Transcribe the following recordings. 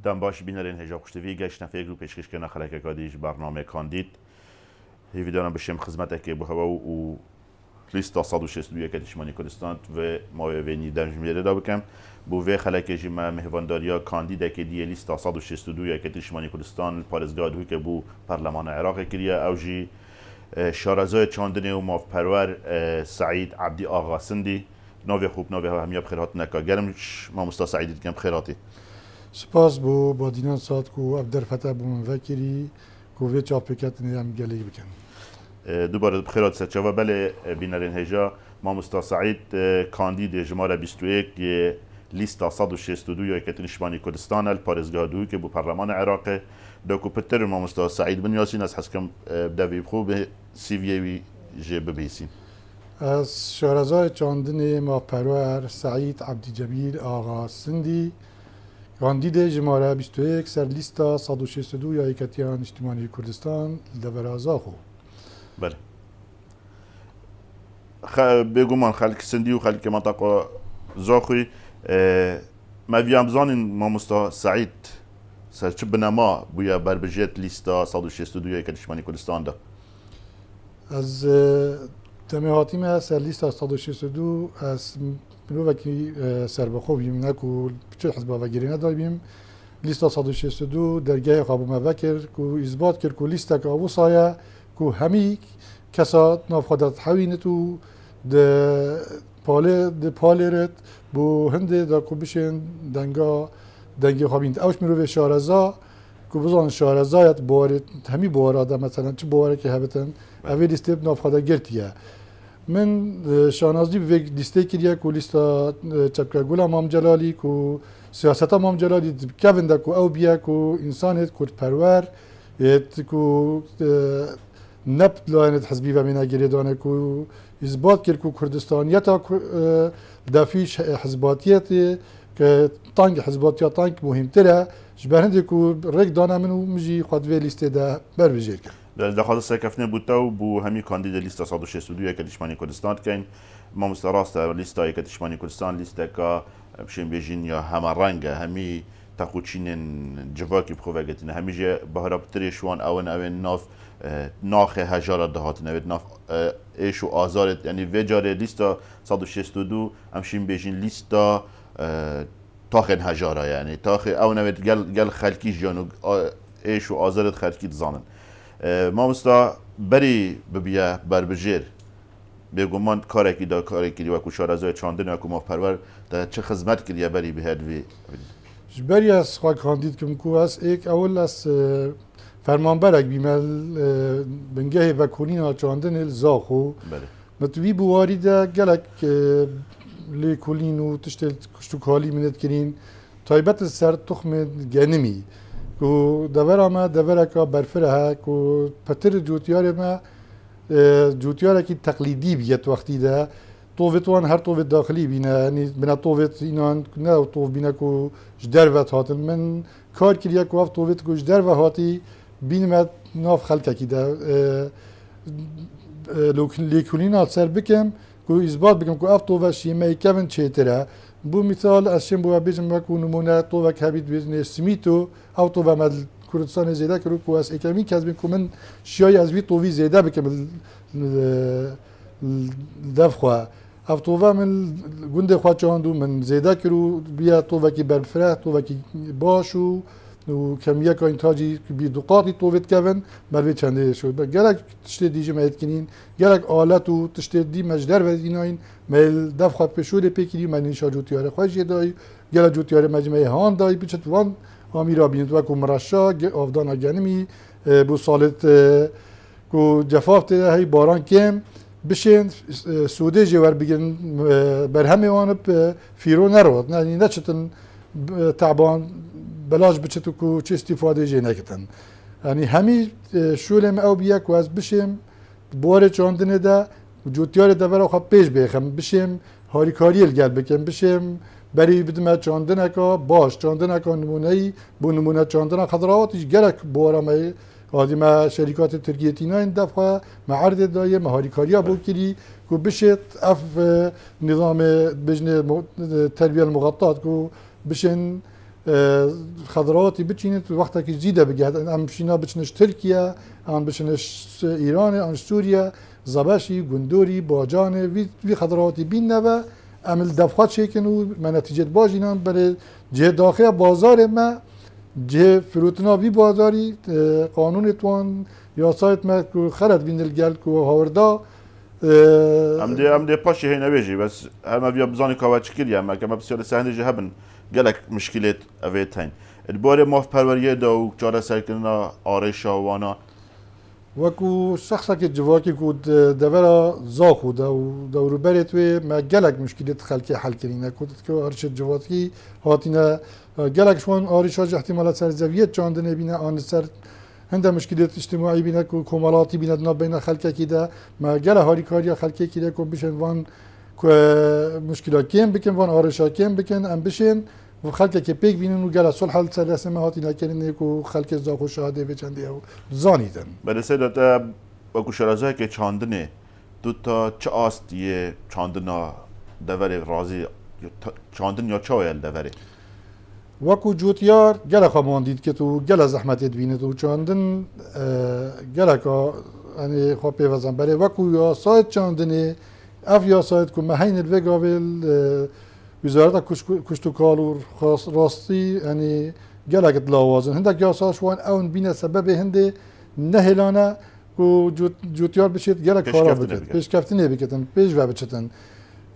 دم باش بینرین هجا خوشتوی گشت نفیق رو پیشکش کنه خلک کادیش برنامه کاندید هیوی دارم بشم خدمت که به هوا و لیست 162 کشمانی کردستان و ماوی دمج میره دا بکم بو و خلک جمع مهوانداریا کاندید که دی لیست 162 کشمانی کردستان پارزگاه دوی که بو پارلمان عراق کریه اوجی شارزای چاندنی و ماف پرور سعید عبدی آقا سندی نوی خوب نوی همیاب خیرات نکا گرمش ما مستا سعیدی کم خیراتی سپاس بو با دینان ساعت کو ابدر فتح بو منفکری کو وی چاپ پکت نیم گلی بکن دوباره بخیرات سچوا بله بینرین هجا ما مستا سعید کاندید جماره 21 لیست 162 یا کتن شمانی کردستان الپارزگاه دوی که بو پارلمان عراق دوکو پتر ما مستا سعید بن یاسین از حسکم بدوی خوب سی وی جه ببیسین از شارزای چاندن ما پرور سعید عبدی جمیل آقا سندی کاندید جماره 21 سر لیستا 162 یا کتیان اجتماعی کردستان لبرازاخو بله بگو من خلق سندی و خلق منطقه زاخوی ما بیام زانین ما مستا سعید سر چه بنما بویا بربجت لیستا 162 یا کتیشمانی کردستان ده از تمهاتی ما سر لیستا 162 از مروکی سر بخو بیم نکو چه حزب وگیرینه داریم لیستا 162 درگاه قابو مذکر کو اثبات کرد کو لیستا که ابو سایه کو همی کسات نافخدات حوینتو د پالرت بو هنده دا کو بشین دنگی خوابیند اوش میرو شارزا کو بزن شارزایت بوارد همی بوارد مثلا چه بواره که هبتن اوی لیسته نافخدا گرتیه من شانازی به لیسته کریه کو لیستا چپکه گولا مام جلالی کو سیاستا مام جلالی کونده کو او بیا کو انسانیت کرد پرور کو نبت لاینت حزبی و مینا گریدانه کو اثبات کرد کو کردستانیتا دافیش حزباتیت که تانگ حزباتیت تانگ مهمتره جبرنده کو رک دانه منو مجی خود وی لیسته ده بر بجیر کرد در خاطر سکفنه بودتاو بو همی کاندید لیست 162 کشمانی کردستان کن ما مستراست لیست کشمانی کردستان لیست که بشین بیجین یا همه رنگ همی تاخوچین جواکی بخوگتین همی جه بهرابتری شوان اون ناف ناخ هجار دهات نوید ناف ایش و آزارت یعنی وجاره لیست 162 همشین بیجین لیست تاخن هجاره یعنی تاخ او نوید گل خلکی جانو ایش و آزارت خلکی زانن ما مستا بری ببیه بربجیر بگمان کاری دا کاری کردی و کوشار از چاندن و کوماف پرور دا چه خدمت کردی بری به هدوی بری از خواهد کاندید که مکو از ایک اول از فرمانبرک بیمل بنگه و کلین چاندن الزاخو متوی بواری دا گلک لی کلین و تشتل کشتو کالی منت کرین تایبت سر تخم گنمی کو دور ما دور کا برفره کو پتر جوتیار ما جوتیار کی تقلیدی بیت وقتی ده طوفتوان هر طوفت داخلی بینه یعنی بنا طوفت اینان نه طوف بینه کو جدر و هاتن من کار کردیا کو اف طوفت کو جدر و هاتی بین ما ناف خلق کی ده لیکولین سر بکم کو اثبات بکم کو اف طوفت شیمه کمن چیتره بو مثال اشیم بو بیجم و کو نمونه طوفت کبید بیزنس سمیتو او طوفت مد کردستان زیاده کرد کو از اکامی کسب کومن شیای از وی طوفی زیاده بکم دفخوا اف طوفت من گنده خوا چاندو من زیاده کرو بیا طوفت کی برفره طوفت کی باشو و کمیه که انتاجی بی دقاقی طوفت کردن بروی چنده شد گرک تشت دیجی مایت کنین گرک آلت و تشت دی مجدر و ایناین میل دفع پشور پیکری من اینشا جوتیاره خواهی دای گرک جوتیاره مجموعه هان دای بیچت وان آمیرا بیند و که مرشا آفدان گنمی بو سالت که جفاف تیده هی باران کم بشین سوده جوار بگن بر همه وانب فیرو نرود نه چتن تعبان بلاش بچتو کو چه استفاده جه نکتن یعنی همی شولم او بیا کو از بشیم بواره چاندنه ده جوتیار ده برای خواب پیش بخم بشیم هاری کاری الگل بکن بشیم بری بدم چاندنه که باش چاندنه که نمونه بو نمونه چاندنه خضرواتش گرک بواره می قادی ما شرکات ترکیه تینا این دفعه معرض دایه مهاری کاریا بو کری کو بشت اف نظام بجن تربیه المغطات کو بشن خضرواتي بتشينت وقتها كي جديدة بقعد ام بشينا بتشنش تركيا ام بتشنش ايران ام سوريا زباشي قندوري باجاني في خضرواتي بينا ام الدفخات شيكنو ما نتيجة باجينا بري جه داخل بازار ما جه فروتنا في بازاري قانون توان یا سایت ما کو خرد بین الگل کو هاوردا ام دي باشي هنا بيجي بس هم بيا بزاني كواچ كيريا ما كما بسيار سهند جهبن قالك مشكلات افيتين البوري موف پروریه دا و چاره سرکرنا آرشا وانا وكو شخصا كي جواكي كو دورا زاخو دو روبرت و ما جلك مشكلة خلقي حل كرينا كنت كو ارش جواكي هاتينا جلك شوان آرشا احتمالات سر زوية چاندنه بينا آن سر هنده مشكلات اجتماعي بينا كو كمالاتي بينا بين خلقي كده ما جله هاري كاريا خلقي كده كو بيشن وان كو مشكلة كيم بكن وان آرشا كيم بكن ام بشن و خلقی که پیک بینن و گل صلح الثلاثه ما هاتی نکردن که خلق زاخو شهاده بچندی او زانیدن بله سیدات با کوشرازه که چاندنه دو تا چه آستیه چاندنا دوره رازی چاندن یا چایل دوره وکو جوتیار گل خماندید که تو گل زحمت بینه تو چاندن گل که یعنی خب پیوزن بله وکو یا سایت چاندنه اف یا سایت که مهین الوگاول وزارت کشتکار و راستی یعنی گلگت لاوازن هندک یاساش وان اون بینه سبب هنده نهلانه و جوتیار بشید گلگ کارا بکرد پیش کفتنه بکتن پیش و بچتن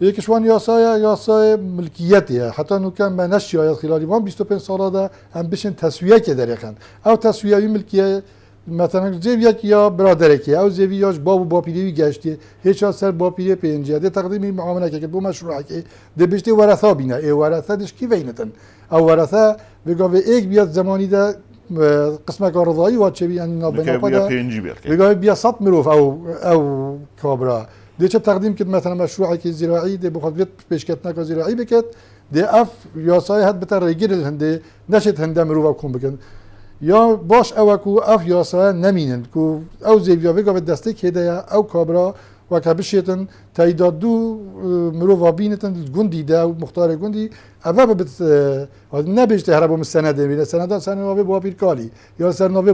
یکیش وان یاسای ملکیتیه حتی نو کم به نشی آید خلالی وان 25 ساله ده هم بشن تسویه که دریخن او تسویه ملکیه مثلا زیویه یا برادره که او زیویاش باب و باپیری گشتی هیچ سر باپیری پنجه ده تقدیم معامله که بو مشروع که ده بشته ورثه بینه ای ورثه دش کی وینتن او ورثه بگه یک بیاد زمانی ده قسمه کارضایی و چه بیان نابینا پدا بگه بیا 100 مروف او کابرا ده چه تقدیم که مثلا مشروع که زراعی ده بخواد پیشکت نکا زراعی بکت ده اف یاسای حد بتر رگیر هنده نشد هنده مروف کن بکن یا باش او کو اف یاسا نمینن کو او زیویا وگا به دسته که او کابرا و که بشیتن تعداد دو مرو بینتن گوندی ده مختار گوندی اول بت نبیشته هربا مستنده بینه سنده سنده بابیر کالی یا سنده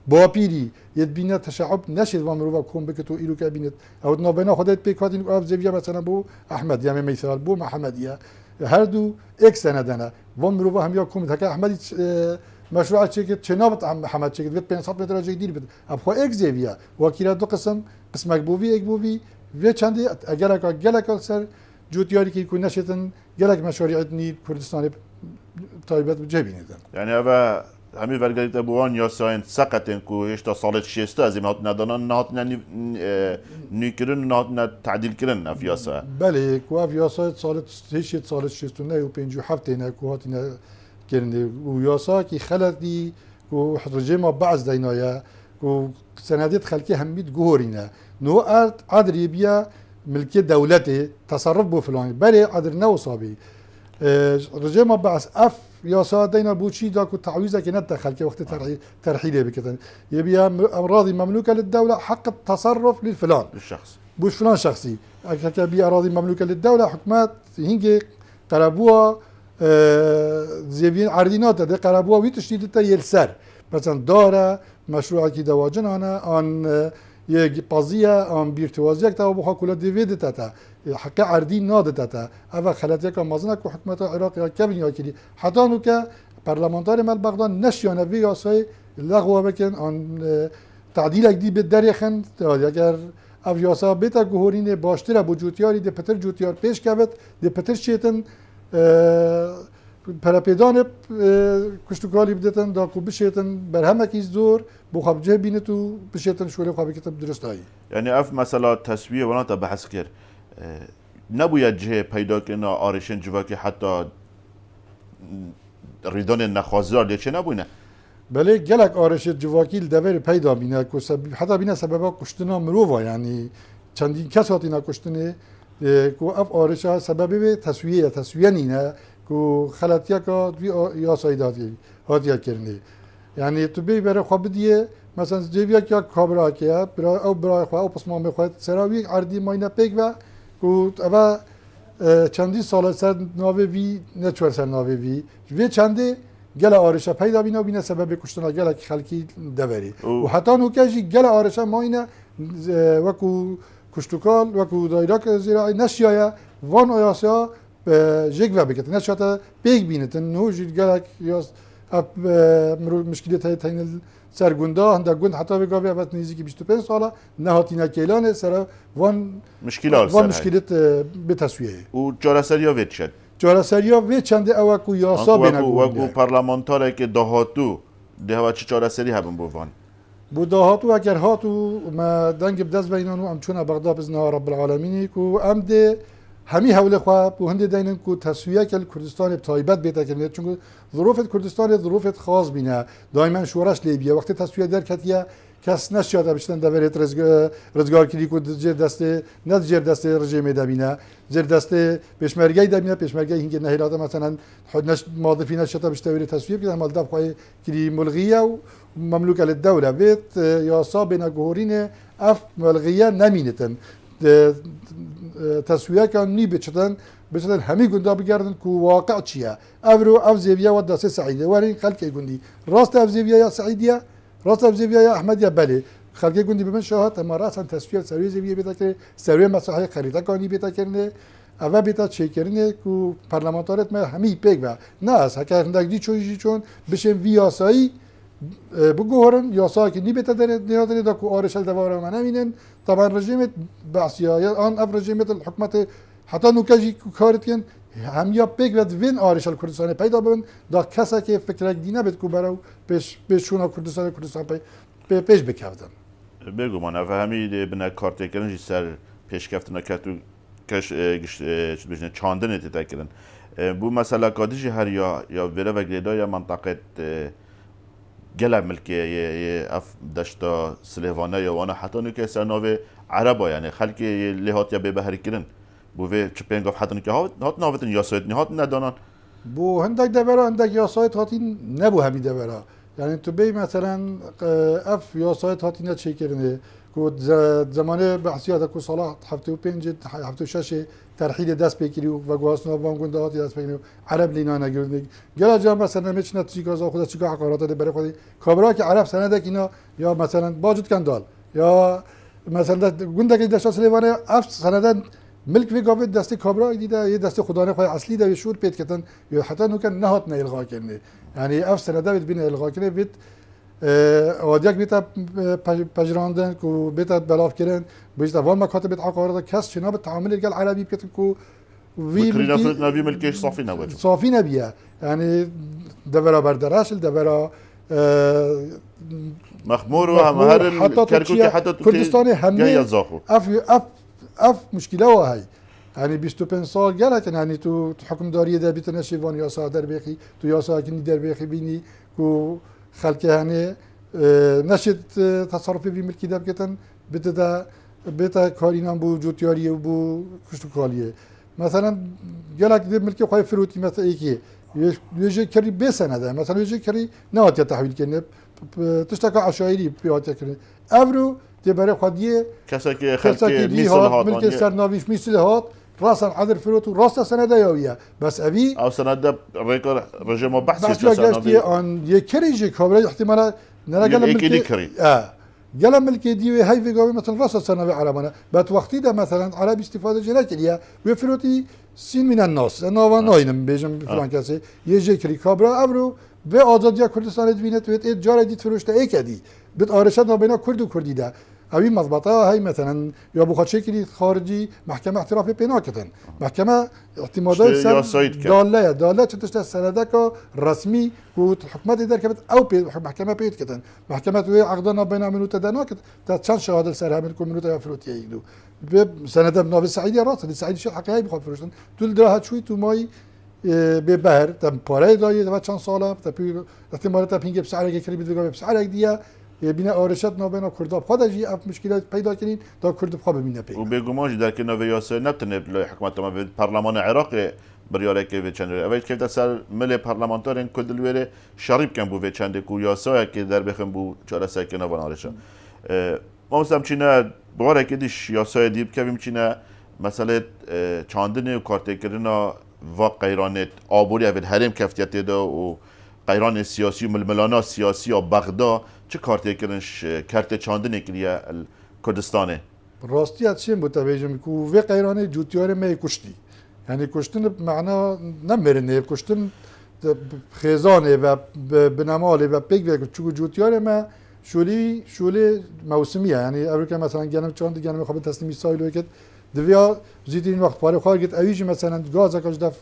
بابیری ید بینه تشعب نشد و مرو کم بکتو ایرو که بینت او نابینا خودت پیکاتین اف زیویا مثلا بو احمد یا مثال بو محمدیه هر دو یک سنده و مرو هم یا کم تک احمدی مشروع چیکت چنابت محمد چیکت بیت 500 متر جای دیر بده ابخو یک زیویه وکیل دو قسم بووی یک بووی و چندی اگر گلک سر جوتیاری که کو نشتن گلک مشاريع نی کردستان تایبت جبینیدن یعنی اوه همین ورگریت بوان یا ساین سقطن کو هشتا سالت شسته از این هات ندانن نهات نیکرن نهات تعدیل کرن افیاسا بله کو افیاسا سالت هشت سالت شسته نه و 57 نه کو هات نه کرنده و یاسا کی خلدی کو رجما بعض دینایا کو سندیت خلکی همید گورینه نو ارت عدری بیا ملکی دولتی تصرف بو فلان بله عدر نو صابی رجما بعض اف یاسا دینا بوچی دا کو تعویزه که ندخل که وقت ترحیله بکتن یبیا اراضی مملوکه للدوله حق التصرف للفلان للشخص بوش فلان شخصي اكا بي اراضي مملوكه للدوله حكومات هنجي قربوها زيفين عردينات ده قربوها ويتشتيد تا يلسر مثلا داره مشروع كي دواجن انا ان يجي قضيه ان بيرتوازيه تا بو كل ديفيد تا حكا عردين ناد تا اوا خلاتيا كمازنا كو حكومه العراق يا كبن يا كدي حتى نو ك برلمانتار مال بغداد نشيانه وياساي لغوا بكن ان تعديل جديد بالدريخن اگر او یاسا بیتا گوهرین باشتره بو جوتیاری ده پتر جوتیار پیش کبت ده پتر شیطن پرپیدان کشتگالی بدتن دا کو بشیطن بر همه کیز دور بو خواب جه بینه تو بشیطن شوله خوابی کتب درست هایی یعنی اف مثلا تسویه وناتا بحث کر نبوید جه پیدا کنه آرشن جواکی حتی ریدان نخوازدار دیگه چه نبوینه بله گلک آرش جواکیل دور پیدا بینه که حتی بینه سبب کشتنا مروفا یعنی چندین کس هاتی نکشتنه که اف آرش ها سبب تسویه نینه که خلطیه که یا سایداتی هاتیه کرنه یعنی تو بی بره خواه بدیه مثلا جویه که کابرا که او برای خواه او پسمان بخواهد سراوی عردی ماینه پیک و که اوه چندی سال سر ناوی وی نچور سر ناوی وی چنده گل آرشه پیدا بینه سبب کشتن گل خلکی دوری و حتی نوکجی گل آرشه ما اینه وکو کشتوکال وکو دایراک زیرای نشیایا وان آیاسیا جگ و بکت نشاته بیگ بینه نوجی گلک یا مشکلیت های تین سرگوندا هنده گوند حتی بگاوی اوت نزدیکی 25 ساله نهاتینا کیلانه سر وان مشکلیت به تسویه و جارسریا وید شد جارسریا وید چنده او کو یاسا و پارلمانتاره که دهاتو ده چه جارسری هبن بوان بو دهاتو اگر هاتو ما دنگ بدز بینانو ام چون بغداد بزنا رب العالمین کو ام ده همی حول خواب و هنده دینن کو تسویه کل کردستان تایبت بیتا کنه چون ظروف کردستان ظروف خاص بینه دائما شورش لیبیه وقتی تسویه در کتیه کس نشیاده بشتن دورت رزگار کلی کو جر دسته نه جر دسته رژیم دبینه جر دسته پشمرگی دبینه پشمرگی هنگ نهیلاته مثلا حدنش ماضفی نشاته بشتوری تسویه کنه مال دفع کلی ملغیه و مملوكه للدوله بيت يا بين جهورين اف ملغيه نمينتن تسويه كان ني بچتن همي گندا بگردن کو واقع چیه افرو اف زيفيا وداسه سعيده ورين خلق گندي راست اف زيفيا يا سعيديه راست اف زيفيا يا احمد يا بلي خلق گندي بمن شهادت اما راسا تسويه سويه زيفيا بيتا كره سويه مساحه خريطه كاني بيتا كرنه اول بیتا چیکرینه کو پارلمانتارت ما همی پیگ و نه از هکر هندک دی چویجی چون بشن ویاسایی بگوهرن یاسا که نی بیتا داره نیادنی دا کو آرشل دواره ما نمینن طبعا رژیمت بعثیه آن اف رژیمت الحکمت حتی نوکجی کارت کن همیا پیگ و وین آرشل کردستان پیدا ببن دا کسا که فکرک دی نبید کو برو پیش شونا کردستان پیش بکردن بگو من افهمی بنا کارت کردن سر پیش کفتن کتو کش بجنه چاندن تکردن بو مثلا کادیجی هر یا وره و گریدا یا منطقه گله ملکی اف دشتا سلیوانه یا وانا حتی نوکه سرناوه عربا یعنی خلکی لحات یا به بهر کردن بو وی چپین گفت حتی نوکه هات ناوتن یاسایت نهات ندانن بو هندک دورا هندک یاسایت هاتی نبو همی دورا یعنی تو بی مثلا اف یاسایت هاتی نچه کرنه کو زمانه بحثیات کو صلاح هفته و 5 هفته و 6 ترحیل دست بگیری و گواسنا وان گنده هاتی دست بگیری عرب لینا نگیرند گلا جا مثلا میچنه چیکار خدا چیکار حقارات ده برای خودی کابرا که عرب سنده اینا یا مثلا باجت کندال یا مثلا گنده که دست سلیوانه اف سنده ملک وی گاوت دست کابرا دیده یه دست خدا نه خواهی اصلی ده شور پیت کتن یا حتی نو کن نهات نه الغا کنه یعنی اف سنده بین الغا کنه بیت آدیک بیت پجراندن کو بیت بلاف کردن بیشتر وان مکاتب عقارات کس چنا به تعامل الجال عربي بكتن کو وی نبی ملکش صافی نبود صافی نبیه یعنی دورا بردرش دورا مخمور و هم هر کرکوتی حتی کردستان همه اف مشکله و هی یعنی 25 سال گله یعنی تو حکمداری ده بیت نشیوان یا صادر بخی تو یا ساکنی در بخی بینی کو خلک هنه نشد تصرفی بی ملکی ده بکتن بیت کارینان بو جوتیاری و بو کشتوکالیه مثلا گلک ده ملکی خواهی فروتی مثلا ایکی یه کری به سنده مثلا یه کری نهاتی تحویل کنه تشتکا عشایری پیاده کنه افرو ده برای خودیه کسا که خلکی میسل هات ملکی سرناویش میسل هات راسا عدر فروتو راسا سنده یاویه بس ابی او سنده ریکار رژیم بحثی گشتی آن یه کری جی کابل احتمالا نرگل ملکی گل ملکی دیوی هی ویگاوی مثلا راسا سنوی عربانه بعد وقتی ده مثلا عرب استفاده جنه کلیه و فروتی سین من الناس ناوا ناینم بیجم فلان کسی یه جکری کابرا ابرو و آزادی کردستان دوینت و ات جار دید فروشته ای کدی بت آرشت نابینا کرد و کردی ده اوی مضبطه هی مثلا یا بخواد شکلی خارجی محکمه احتراف پینا کردن محکمه اعتمادات سر داله چتشت سنده که رسمی بود حکمت در کبت او محکمه پیدا کردن محکمه توی عقدنا بین منو تدنا کرد تا چند شهادت سر همین کو منو تفروتیه ایدو به سنده ناو سعیدی راست سعیدی شو حقیقی بخواد فروشتن تو درها شوی تو مای به بهر تم پاره دایی و چند ساله تا احتمال تا پینگ بسعر کری بدوگا بسعر دیگه بنا آرشت نابینا کرداب خودجی اف مشکلات پیدا کنین تا کرد بخواب بینه پی. و بگمانش در که نوی یاسر نبتنه بلای حکومت ما به پارلمان عراق بریاره که به چند اول که دستر مل پارلمانتارن کدلویره شریب کن بو به چند کو یاسا که در بخم بو چهار سکه نوان آرشا. ما مثلا چینه باره که دیش یاسای دیب که بیم چینه مسئله چاندن و کارتکرنا و قیرانت آبوری اول هرم کفتیت دا و قیران سیاسی و ململانا سیاسی یا بغدا چه کارتکرنش کرت چاندن کلیه کردستانه راستی اتشیم بوده بیجم که و قیرانه جوتیار می کشتی یعنی کشتن معنا نمیرنه کشتن خزانه و بنماله و پیک و چون جوتیار ما شولی موسمیه یعنی امریکا مثلا گنم چاند گنم خواب تسلیمی سایلو که دویا زیدین وقت پاره خارجت اویج مثلا گاز کاش دف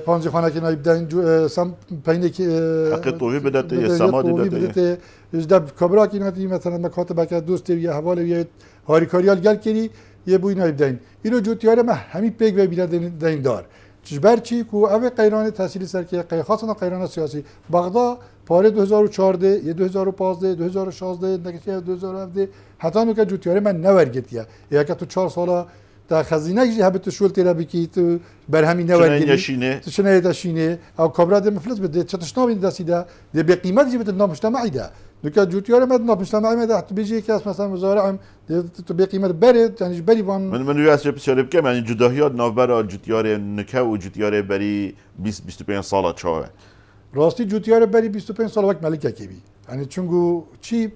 پانزی خانه که نایب دن سم پینه که حق طوی بدته یا سمادی بدته دب کبرا کی نتی مثلا مکاتب که دوست یا حواله یا هاریکاریال گل کردی یه بوی نایب دین اینو جوتیار ما همین پیک و بیاد دین دار چبر چی کو اوه قیران تحصیلی سر که خاصنا قیران سیاسی بغدا پاره 2014 یا 2015 2016 نکته 2017 حتی نو که جوتیار من نورگتیه یا که تو 4 ساله تا خزینه جی هبت شول تیرا بکی تو بر همین نورگتی تو شنه داشینه او کبرا ده مفلس بده چتشنا بین دسیده ده به قیمت جی بده نامجتمعی ده نو که جوتیار من نامجتمعی مده حتی بیجی که مثلا مزارعم تو به قیمت بره یعنی بری وان من روی اصل بسیار بکم یعنی جداهیات نوبر جوتیار نکه و جوتیار بری 25 ساله چهاره راستی جوتیار بری 25 سال وقت ملکه کی بی یعنی چونگو چی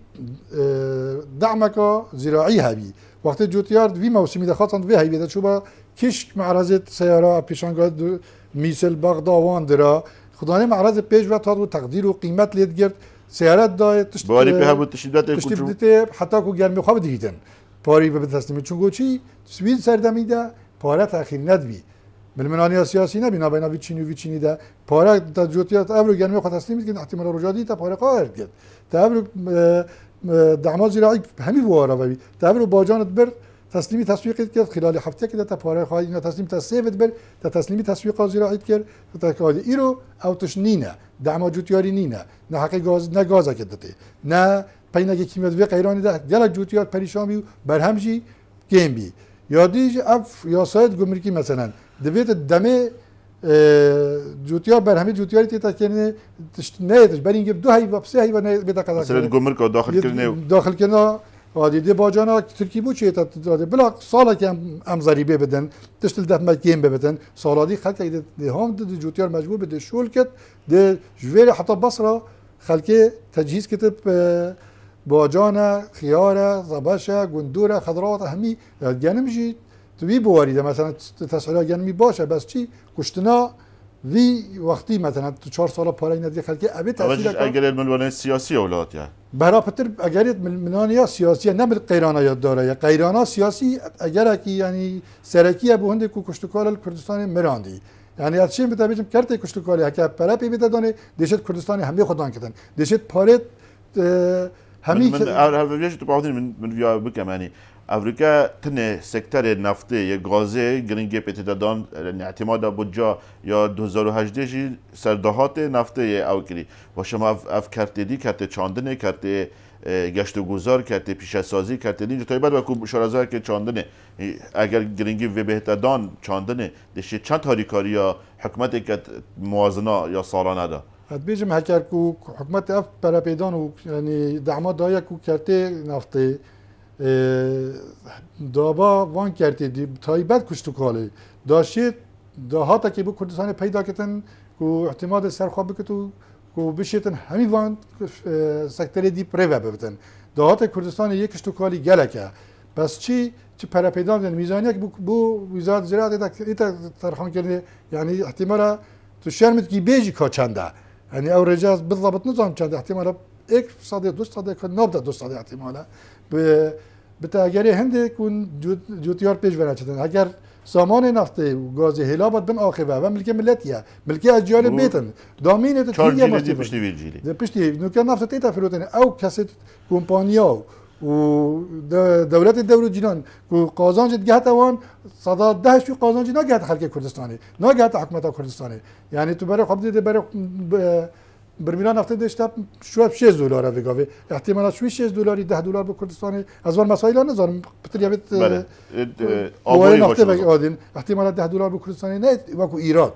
دعمک زراعی هبی وقت جوتیار وی موسمی دخواستند وی هی بیده چوبا کشک معرض سیاره پیشانگاه میسل بغداوان درا خدانه معرض پیش و تاد و تقدیر و قیمت لید گرد سیارت دای باری به هم تشدیدات حتی کو گرمی خواب دیدن پاری به تسلیم چونگو چی سوید سردمیده پاره تاخیر ندبی بالمنانی سیاسی نه بنا بین ویچینی ده پاره تا جوتیات ابرو گرمی خود تسلیم که احتمال رجادی تا پاره قاهر کرد تا ابرو دعم زراعی همین واره بی تا ابرو باجانت بر تسلیمی تسویق کرد خلال هفته که تا پاره خواهی نه تسلیم تسویق بر تا تسلیمی تسویق زراعی کرد تا کاری ایرو اوتش نینه دعم جوتیاری نینه نه حقی گاز نه گاز کدته نه پینه کیمیات و قیرانی ده گل جوتیار پریشان بی بر همجی گیم بی یادیج اف یا ساید گمرکی مثلا دویت دمه جوتیار بر همه جوتیاری تا کنه نه برای اینکه دو هی و سه هی و نه بده قضا مثلا گمرک داخل کنه عادی باجانا ترکی بود چه تا بلا سالا که ام ضریبه بدن تشتل دفع گیم بدن سالادی خلک ده هم ده جوتیار مجبور بده شول کت ده جویر حتی بصره خلک تجهیز کتب باجانا خياره زباشه گندوره خضروات همي جنمجي تبي بواريده مثلا تسعيره جنمي باشه بس چی کشتنا وی وقتی مثلا تو 4 سال پاره ندی خلک ابي تاثیر اگر الملوان سیاسی اولاد یا برا پتر اگر منانیا سیاسی نه بل قیرانا یاد داره یا قیرانا سیاسی اگر کی یعنی سرکی ابو هند کو کشتکال کردستان مراندی یعنی از چین بتابیجم کرده کشتکالی که پرا پی بدادانه دشت کردستان همه خودان کردن دشت پاره همین من اولیش تو بعدین من ویا بکم یعنی امریکا تنه سکتر نفتی یا گازه گرینگی پیتدادان اعتماد بودجا یا 2018 جی سردهات نفتی او کری و شما اف کرتی کرتی چاندنه کرتی گشت و گذار کرتی پیش سازی کرتی اینجا تا بعد وکو شورازه که چاندنه اگر گرینگی و بهتدان چاندنه دشه چند هاریکاری یا حکمت که موازنه یا سالانه ده بیجم هکر کو حکومت اف برا پیدان و یعنی دعمات دایا کو کرتی نفتی دابا وان کرتی دی تایبت کشتکالی داشت دهاتا که بو کردستان پیدا کتن کو اعتماد سرخواب بکتو کو بشیتن همین وان سکتری دی پریوه ببتن دهات کردستان یک کشتکالی گلکه بس چی برا پیدان یعنی میزانیه که بو وزارت زراعت ایتا ترخان کرده یعنی احتمالا تو شرمت کی بیجی کا چنده یعنی او رجاز بالضبط نظام چنده احتمالا 1% 2% نبض 2% احتمالا بتاگری هنده کن جوتیار پیش برای چطور اگر سامان نفته و گاز هلابت بن آخبه و ملک ملتیه ملک اجیال بیتن دامینه تو تیگه ماستی پشتی ویرجیلی پشتی نوکر نفته تیتا فروتنه او کسی کمپانیا و دولت دولت جنان که قازانج گهت وان صدا 10 شو قازانج نگهت خلق کردستانی نگهت حکومت کردستانی یعنی تو برای خب دیده برای برمیلان نفته داشته شو $6 بگاوه احتمالا شو $6 $10 به کردستان از ور مسائل نذارم بتریابت آبوی نفته بگادین احتمالا $10 به کردستان نه وقو ایراد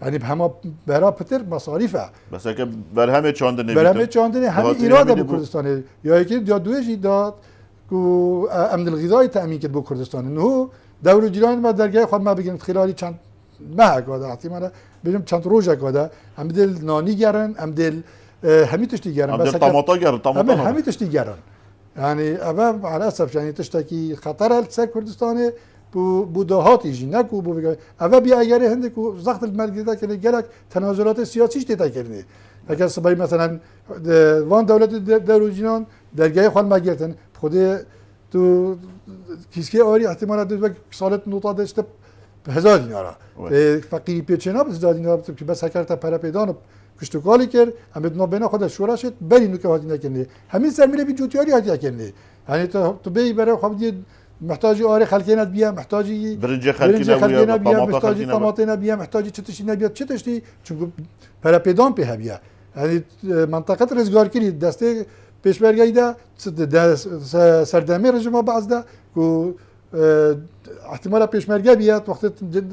یعنی همه برا پتر مصارفه بس که بر همه چاندنه بر همه چاندنه همه ایراد به کردستان یا یکی یا دویجی داد کو امن الغذایی تامین کرد به کردستان نه دور جیران ما درگاه خود ما بگیم خلالی چند ماه کاده احتمالا بگیم چند روز کاده هم دل نانی گرن هم دل همی تشتی گرن هم طماطا گرن طماطا همی تشتی گرن يعني أبا على الأسف يعني تشتكي خطر السر كردستاني بو دهاتي جي نكو بو أبا بيا أجاري هندك وزغط المركز ده كده جالك تنازلات السياسية تتكلني لكن صبي مثلا وان دولة دروجينان درجة خال ما جرتن خودي تو كيسكي أوري احتمالات دوك صالت نقطة دشت هزار دينارا فقير بيتشنا بهزار دينار بس هكذا para پیدان کشتکالی کرد هم بدنا بنا خود شورا شد بری نو که هاتی نکنه همین سرمیله بی جوتیاری هاتی نکنه یعنی تو بی برای خود دید محتاجی آره خلکی نبیه محتاجی برنج خلکی نبیه محتاجی طماطم نبیه محتاجی چتشی نبیه چتشی چون para پیدان به هبیه یعنی منطقه رزگار کردی دسته پیشبرگی ده سردمی رژیم بعض ده کو احتمالا پیشمرگه بیاد وقت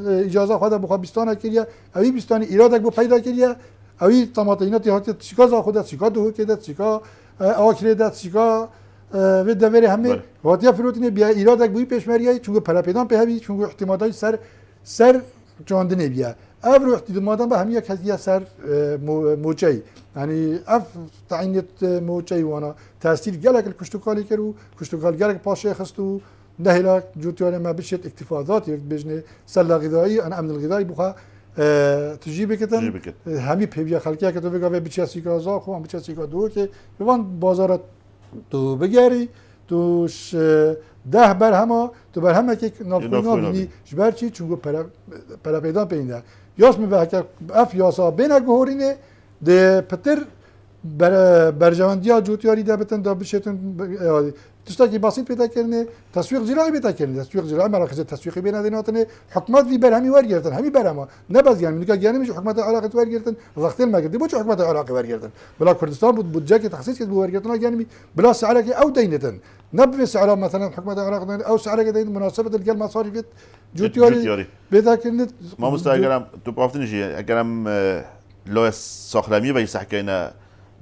اجازه خود بخواد بیستانه کردیه اوی بیستانی ایرادک بو پیدا کردیه اوی طماطینات هاتی چیکا زا خودت چیکا دو کردت چیکا آکری داد چیکا و دوری همه وقتی فروتینه بیا ایرادک بوی پیشمرگه چون پلا پیدان به همی چون احتمالای سر جاندنه بیا افرو احتمالا به همی کسی سر موچی یعنی اف تعینت موچی وانا تاثیر گلک کشتکالی کرو کشتکال گلک پاشه خستو نهلا جوتيار ما بشت اكتفاضات بجنه سله غذائي انا امن الغذائي بخا تجيب كتن همي بيبيا خلقيا كتو بيغا بيچا سيكا زا خو ام بيچا سيكا دو كي وان بازار تو بگیری توش 10 برهما تو برهما که نافونی جبر چی چون پر پیدا پینده یاس می به که اف یاسا بین گهورینه ده پتر برجواندیا جوتیاری ده بتن دا بشتون تشتاكي بسيط بيتا كرني تسويق زراعي بيتا كرني تسويق زراعي مراكز التسويق بين هذين حكومات في برهمي ورجرتن همي برهما نبز يعني منك يعني مش حكومات العراق ورجرتن ضغطين ما قد بوش حكومات العراق ورجرتن بلا كردستان بودجاكي تخصيص كده ورجرتن يعني بلا سعرك او دينتن نبي سعر مثلا حكومات العراق او سعرك دين مناسبه الجل مصاريف جوتيوري بيتا كرني ما مستاجرم تو بافتنجي اگرم لو ساخلمی و يسحكينا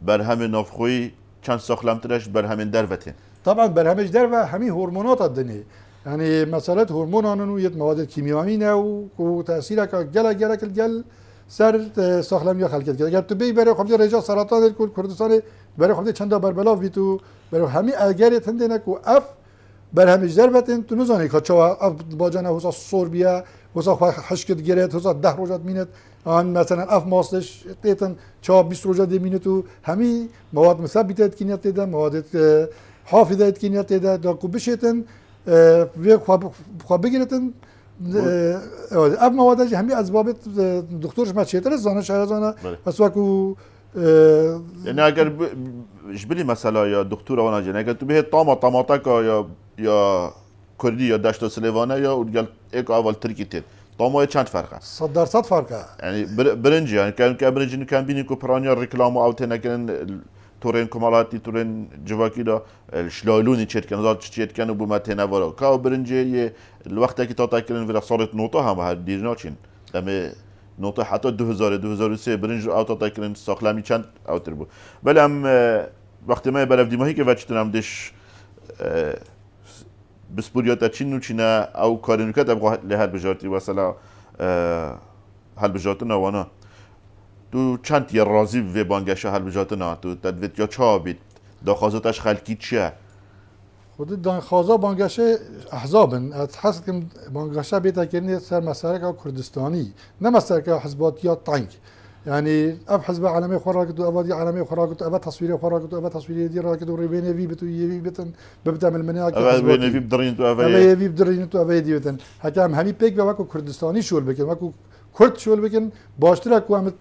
برهم نافخوي چند ساخلم ترش برهم دروتين طبعا برهمش در و همین هورمونات الدنيا يعني مسألة هورمون انو مواد كيميائية و تأثيرها كجل الجل سر ساخلم یا خلقت اگر تو بی برای خود رجا سرطان کل کردستان برای خود چند بربلا وی تو برای همین اگر تندنه کو اف برهمش در بتن تو نزانی که چوا اف باجان حسا سور بیا حسا حشکت گرت حسا 10 روزات مینت آن مثلا اف ماستش تیتن چوا 20 روزات مینت تو همین مواد مثبت کینیت ده مواد حافظه اتکینیت ده دا کو بشیتن و خواب بگیرتن اف مواد همین اسباب دکترش ما چیتر زانه شهر زانه پس وکو یعنی اگر جبلی مثلا یا دکتر آن جن اگر تو به طماطم یا کردی یا دشت سلیوانه یا اونجا یک اول ترکیت طماطم چند فرقه 100% فرقه یعنی برنج يعني كان برنج كان بيني كوبرانيا ريكلامو او تنكن تورين كمالاتي تورين جواكيدا الشلالوني تشيت كان زاد تشيت كانوا بما تناورا كاو برنجي الوقت كي تاتا كان في صارت نقطه هم هر ديرناچين لما نقطه حتى 2003 برنج او تاتا كان ساخلامي چند او تربو بل هم وقت ما بلف ديماهي كي وقتنام دش بسپوریات چین چینا او کارینو که ابغى لهال بجارتي وصلا هل بجارتنا وانا تو چند یه راضی و بانگش هل بجارتنا تو تدویت یا چا بید داخازاتش خلکی چیه خود داخازا بانگش احزابن حسب که بانگش بیتا کنی سر مسائل کردستانی نه مسائل حزباتیات طنگ يعني اب حزب عالمي خراكت وابادي عالمي خراكت ابا تصويري خراكت ابا تصويري دي راكت وريبيني في بتو يبي بتن ببدا من المناك ابا بيني في بدرين تو ابا يبي بدرين تو ابا دي بتن حكام همي بيك باكو كردستاني شول بكن باكو كرد شول بكن باشترا كوامت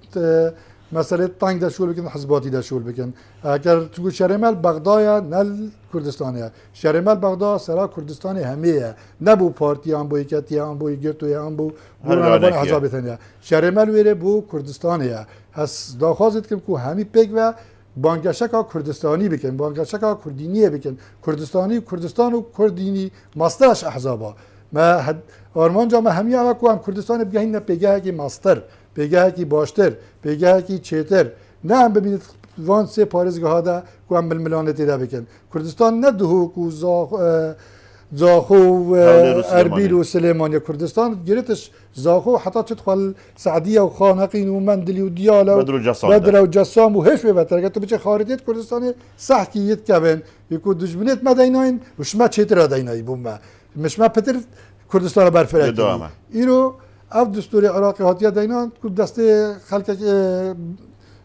مسألة طنگ ده شول بكن حزباتي ده شول بكن اگر تقول شرمال بغداد نل كردستانيا شرمال بغداد سرا كردستاني هميه نبو بارتي ام بو يكتي ام بو يگرتو ام بو بو حزب ثانيه شرمال ويره بو كردستانيا هس داخازت كم كو همي بيك و بانگشکا کردستانی بکن بانگشکا کردینی بکن کردستانی کردستان و کردینی ماسترش احزابا ما آرمان جا ما همی آقا کو هم کردستان بگهین نه بگه کی ماستر بگه کی باشتر بگه کی چیتر نه هم ببینید وان سه پارزگاه ها ده کو هم بالملانتی ده بکن کردستان نه دهو کو زاخو هولير اربيل وسليمانيا كردستان جريتش زاخو حتى تدخل سعديه وخانقين ومندلي وديالا بدر وجسام وهيش بتركت بچه خارجيت كردستان صح كي يتكبن يكون دجمنت مدينين وش ما تشتري ديناي بوما مش ما بتر كردستان برفرات ايرو اف دستور عراقي هاتيه دينان كل دسته خلق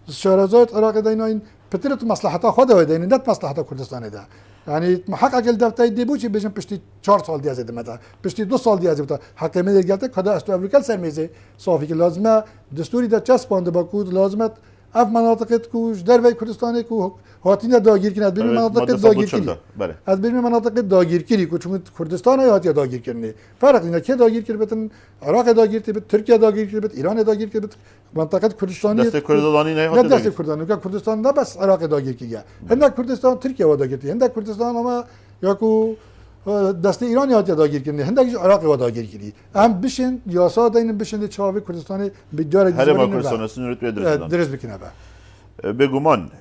شهرزاد عراق ديناين بترت مصلحتها خود دين نت مصلحتها كردستان ده يعني محقق الدفتر دي بوشي بيجن بشتي 4 سال دي ازيد متى بشتي 2 سال دي ازيد حكمه دي قالت كذا استو افريقيا سرميزه صافي که لازمه دستوری ده چسباند باکود لازمت اف مناطق کوش در وی کردستان کو هاتینه داگیر کنه بین مناطق داگیر کنه بله از بین مناطق داگیر کنی کو چون کردستان هاتیه داگیر کنه فرق اینه که داگیر کنه بتن عراق داگیر کنه ترکیه داگیر کنه ایران داگیر کنه منطقه کردستانی دست کردستانی نه دست کردستان که کردستان نه بس عراق داگیر کیه هنده کردستان ترکیه و داگیر هنده کردستان اما یا کو دست ایرانی هاتیه داگیر کنه هنده عراق و داگیر کنی هم بشین یاسا دین بشین چاوی کردستان به جای هر ما کردستان سنوریت درست بکنه با بگمان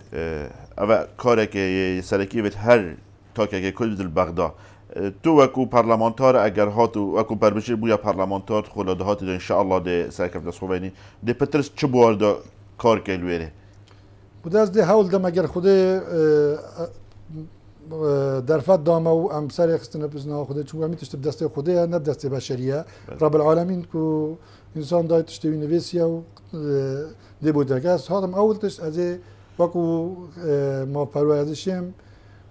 اوه کاری که سرکی بید هر تاکه که کل بدل بغدا تو وکو پارلمانتار اگر هاتو وکو پربشیر بویا پارلمانتار خلاده هاتی ده انشاءالله ده سرکف دست خوبینی ده پترس چه بوار ده کار که الویره؟ بوده از ده حول دم اگر خود درفت دامه و ام سر اخستنه بزنه خوده چون همی تشتب دسته خوده نه دسته بشریه رب العالمین که انسان دای تشتوی نویسیه و ده بوده که از هاتم اول تشت از وکو ما پروازشیم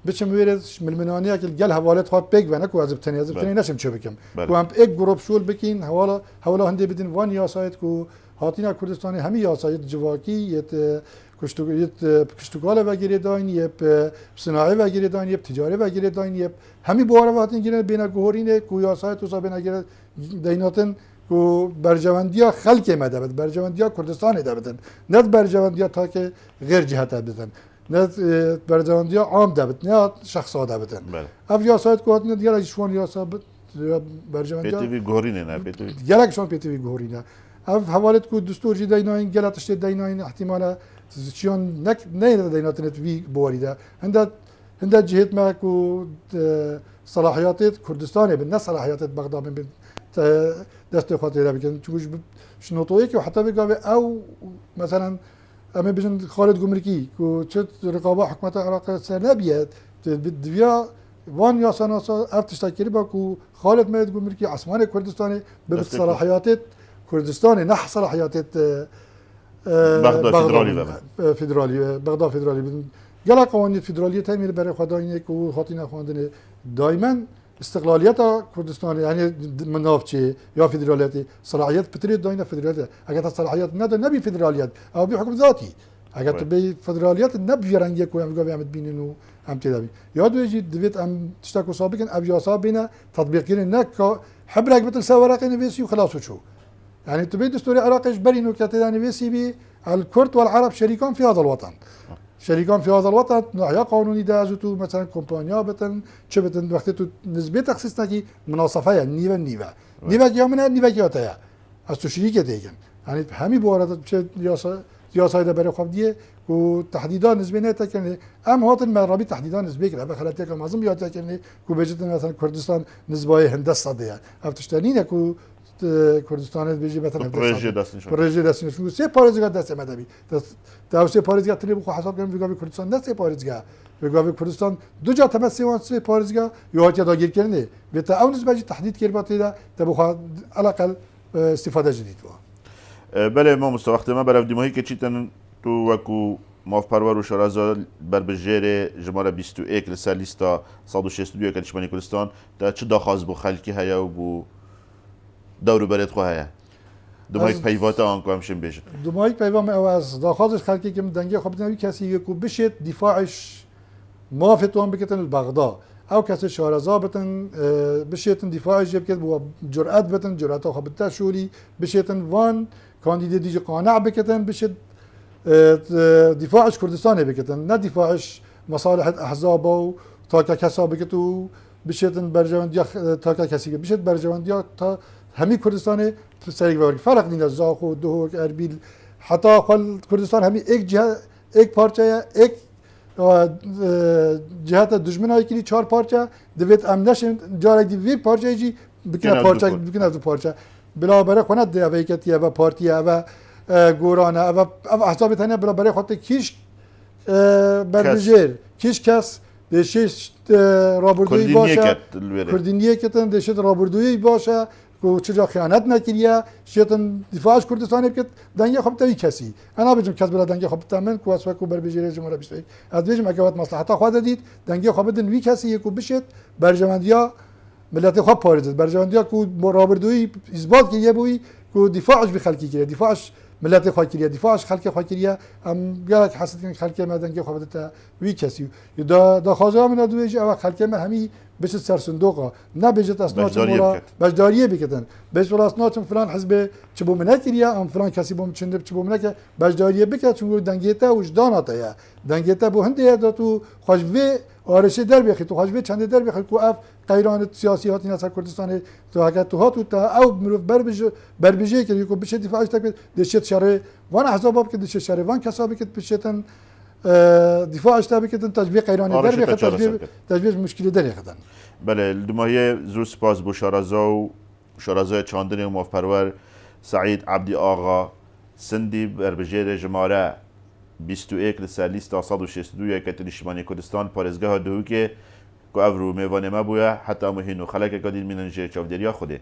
بچم ویرش ملمنانیه که گل حوالت خواب بگ و نکو از بتنی نشم چه بکم کو هم یک گروپ شول بکین حوالا هنده بدین وان یاسایت کو هاتینا کردستانی همی یاسایت جواکی یت کشتوگال وگیری داین یپ صناعی وگیری داین یپ تجاری وگیری داین یپ همی بواره وقتی گیرن بین گوهرینه کو یاسایت وسا بین گیرن دیناتن کو برجواندیا خلق مدبد برجواندیا کردستان دبدن ند برجواندیا تا که غیر جهت بدن نه برجواندیا عام دبد نه شخصا دبدن اف یاسایت کو هاتین دیگه شوان یاسایت برجواندیا پیتوی گوهرینه نه پیتوی گلک شون پیتوی گوهرینه اف حوالت کو دستور جی دیناین گلاتش دیناین احتمالا چون نه دیناتنت وی بوریده هنده جهت ما کو صلاحیات کردستان بن نه صلاحیات بغداد بن دست خاطر بکن چونش شنوتویی که حتی بگه او مثلا اما بجن خالد گمرکی کو چه رقابه حکومت عراق سر نبیاد دویا وان یا سناسا افتشتاکری با کو خالد مید گمرکی عثمان کردستانی به صلاحیات کردستان نه صلاحیات بغداد فدرالی بغداد فدرالی گلا قوانین فدرالی تعمیر برای خداینه کو خاطین خواندن دائما استقلالیت کردستان یعنی منافچه یا فدرالیتی صلاحیت پتری داینه فدرالیت اگر تا صلاحیت نده نبی فدرالیت او بی حکم ذاتی اگر تو بی فدرالیت نبی رنگی کو هم گاوی امد بینن و هم تدابی یاد ویجی دویت ام تشتاکو سابقا ابیاسا بینه تطبیق کردن نک حبرك بتل سوارق نفسي وخلاص وشو يعني تبي دستور العراق اجبري انه كتداني نفسي بي الكرد والعرب شريكان في هذا الوطن شريكان في هذا الوطن نوعية قانوني دازتو مثلا كومبانيا بتن شبتن وقتتو نسبة تخصيص نكي مناصفة نيفا يا منها نيفا كياتها استو شريكة تيجن يعني همي بوارد سياسة ده بري خوب ديه و تحديدات نسبة نتا كني ام هاتن مرابي تحديدات نسبة كده بخلاتي كم معظم ياتا كني كو بيجت مثلا كردستان نسبة هندسة ده افتشتانين كو کردستان بیشتر مثلا پروژه دستنشون شو سه پارزگاه دست مدبی تا سه پارزگاه تری بخو حساب کنیم ویگاوی کردستان دست سه پارزگاه ویگاوی کردستان دو جا تمسی وان سه پارزگاه یهات داگیر کنه و تا اون نسبت تحدید کرباتی ده تا بخو علاقل استفاده جدید و بله ما مستوقت ما برای دیمایی که چیتن تو وکو ماف پرور و شرازا بر بجره جماره 21 لسر لیستا 162 کلشمانی کردستان تا چه داخاز بو خلکی هیا و بو دور برد خواه دمایک پیوات آن که همشون بیشت دمایک پیوام او از داخلش خلکی که دنگه خب نمی کسی یکو بشت دفاعش موافقتون بکتن البغداد او کسی شارزا بتن بشتن دفاعش جب کت بو جرأت بتن جرأت خب تشوری بشتن وان کاندید دیج قانع بکتن بشت دفاعش کردستان بکتن نه دفاعش مصالح احزاب و تا کسا بکتو بشتن برجواندیا تا کسی بشت برجواندیا تا همي كردستان سريع بوري فرق نينا زاخو دهوك اربيل حتى خل كردستان همي एक جهه एक پارچه एक جهت دشمن های کلی 4 پارچه دوید امنش جاره دی پارچه جی بکنه پارچه بکنه دو پارچه بلا برای خونت ده اوه کتیه و پارتیه و گورانه و احزاب تانیه بلا برای خودت کیش بربجیر کیش کس دشت رابردوی باشه کردینیه کتن دشت رابردوی باشه که چجا خیانت نکریه شیطان دفاعش کردستانی بکت دنیا خب تایی کسی انا بجم کس بلا دنیا خب تامن کو اسوا کو بربجیر جمهوری اسلامی از بجم اگه مصلحت خود دید دنیا خب بدن وی کسی کو بشت برجمندیا ملت خب پارزد برجمندیا کو رابردوی اثبات کیه بوی کو دفاعش بخلکی کیه دفاعش ملت خاکریه دفاعش خلق خاکریه ام یک حسد کن خلق ما دنگه خودت وی کسی دا خازه من دویج او خلق ما همی بشه سر صندوقه نه بجت اسناد مورا بجداریه بکتن بس ولا اسناد فلان حزب چبو منکریه ام فلان کسی بوم چنده چبو منک بجداریه بکت چون دنگه تا وجدانات یا دنگه تا بو هنده دا تو خوشوی آرشه در بخی تو خوشوی چنده در بخی کو اف قیران سیاسی هاتی نصر کردستان تو حقیقت تو هاتو تا او مروف بربجه که یکو بشه دفاعش تک دشت شهر وان احزاب که دشت شهر وان کسابی که بشتن دفاعش تابی که تجزیه قیران در بخی تجزیه مشکلی در یخدن بله دماهی زور سپاس بو شارازای چاندنی و مفپرور سعید عبدی آقا سندی بربجه جماره 21 لسر لیست 162 که نیشتیمانی کردستان پارێزگەها دهوکێ کو ئەڤ و میوانێمە بووە حتا مهین و خەلەکێکە دید مینەنجێ چاودێریە خودێ